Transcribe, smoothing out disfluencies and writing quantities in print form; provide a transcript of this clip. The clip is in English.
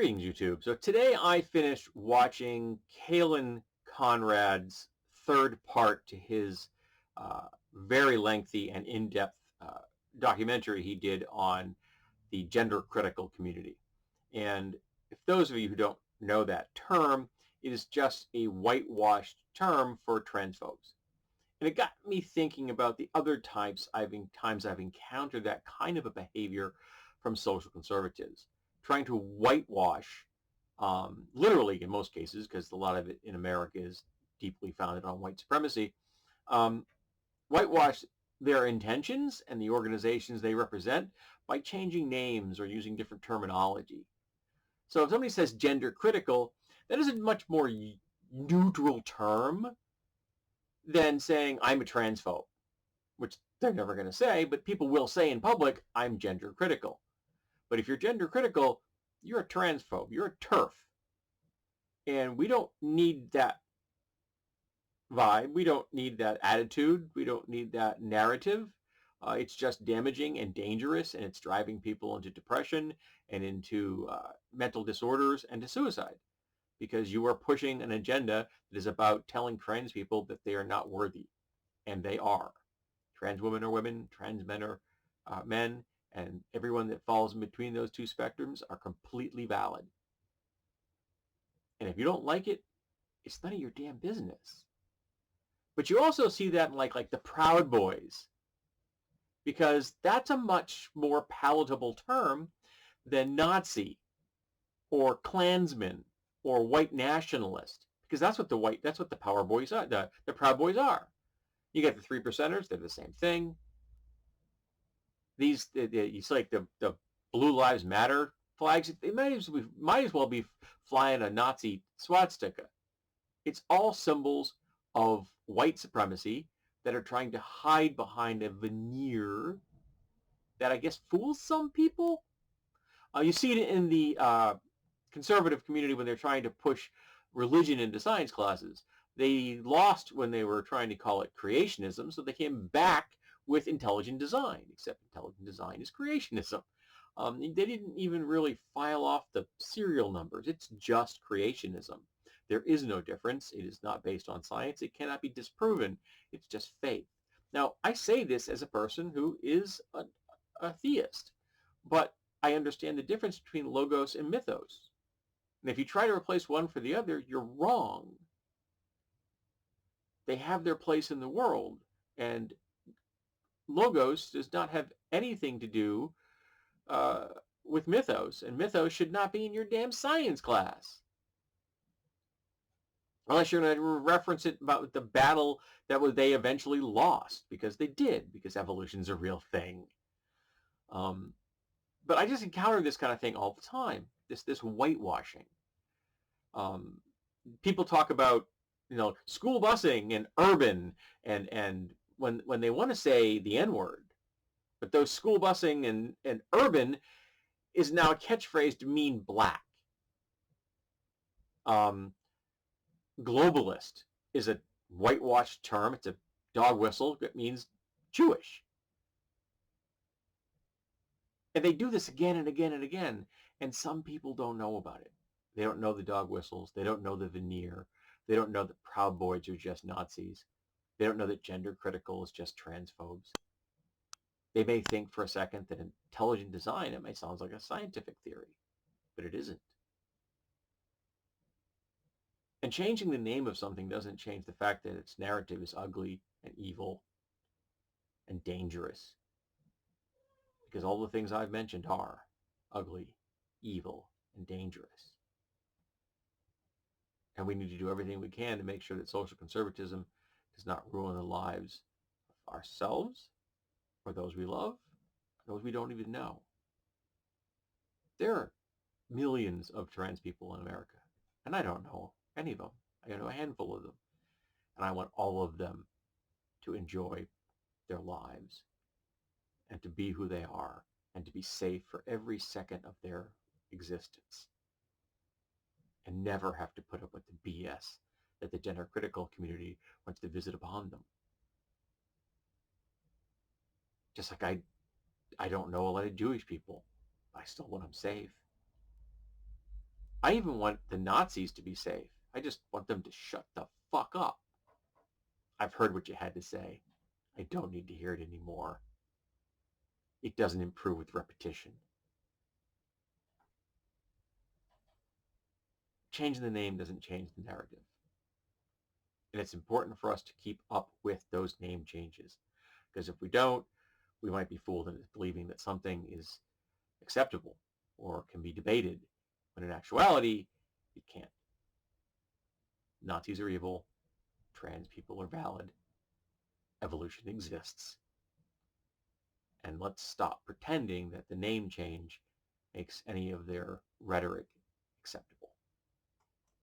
Greetings, YouTube. So today I finished watching Kalen Conrad's third part to his very lengthy and in-depth documentary he did on the gender critical community. And if those of you who don't know that term, it is just a whitewashed term for transphobes. And it got me thinking about the other times I've encountered that kind of a behavior from social conservatives, trying to whitewash, literally in most cases, because a lot of it in America is deeply founded on white supremacy, um, whitewash their intentions and the organizations they represent by changing names or using different terminology. So if somebody says gender critical, that is a much more neutral term than saying I'm a transphobe, which they're never going to say, but people will say in public, I'm gender critical. But if you're gender critical, you're a transphobe, you're a TERF. And we don't need that vibe. We don't need that attitude. We don't need that narrative. It's just damaging and dangerous, and it's driving people into depression and into mental disorders and to suicide, because you are pushing an agenda that is about telling trans people that they are not worthy, and they are. Trans women are women, trans men are men, and everyone that falls in between those two spectrums are completely valid. And if you don't like it, it's none of your damn business. But you also see that in like the Proud Boys, because that's a much more palatable term than Nazi or Klansman or white nationalist, because that's what the Power Boys are, the Proud Boys are. You get the 3%ers, they're the same thing. You see like the Blue Lives Matter flags, they might as well be flying a Nazi swastika. It's all symbols of white supremacy that are trying to hide behind a veneer that I guess fools some people. You see it in the conservative community when they're trying to push religion into science classes. They lost when they were trying to call it creationism, so they came back with intelligent design, except intelligent design is creationism. They didn't even really file off the serial numbers. It's just creationism. There is no difference. It is not based on science. It cannot be disproven. It's just faith. Now, I say this as a person who is a theist, but I understand the difference between logos and mythos. And if you try to replace one for the other, you're wrong. They have their place in the world, and logos does not have anything to do with mythos, and mythos should not be in your damn science class. Unless you're going to reference it about the battle that they eventually lost, because they did, because evolution's a real thing. But I just encounter this kind of thing all the time, this whitewashing. People talk about, school busing and urban, and when they want to say the N-word, but those school busing and urban is now a catchphrase to mean black. Globalist is a whitewashed term. It's a dog whistle. It means Jewish. And they do this again and again and again, and some people don't know about it. They don't know the dog whistles. They don't know the veneer. They don't know that Proud Boys are just Nazis. They don't know that gender critical is just transphobes. They may think for a second that intelligent design, it may sound like a scientific theory, but it isn't. And changing the name of something doesn't change the fact that its narrative is ugly and evil and dangerous. Because all the things I've mentioned are ugly, evil, and dangerous. And we need to do everything we can to make sure that social conservatism does not ruin the lives of ourselves or those we love, those we don't even know. There are millions of trans people in America, and I don't know any of them. I know a handful of them. And I want all of them to enjoy their lives and to be who they are and to be safe for every second of their existence and never have to put up with the BS that the gender critical community wants to visit upon them. Just like I don't know a lot of Jewish people. I still want them safe. I even want the Nazis to be safe. I just want them to shut the fuck up. I've heard what you had to say. I don't need to hear it anymore. It doesn't improve with repetition. Changing the name doesn't change the narrative. And it's important for us to keep up with those name changes. Because if we don't, we might be fooled into believing that something is acceptable or can be debated, when in actuality, it can't. Nazis are evil. Trans people are valid. Evolution exists. And let's stop pretending that the name change makes any of their rhetoric acceptable.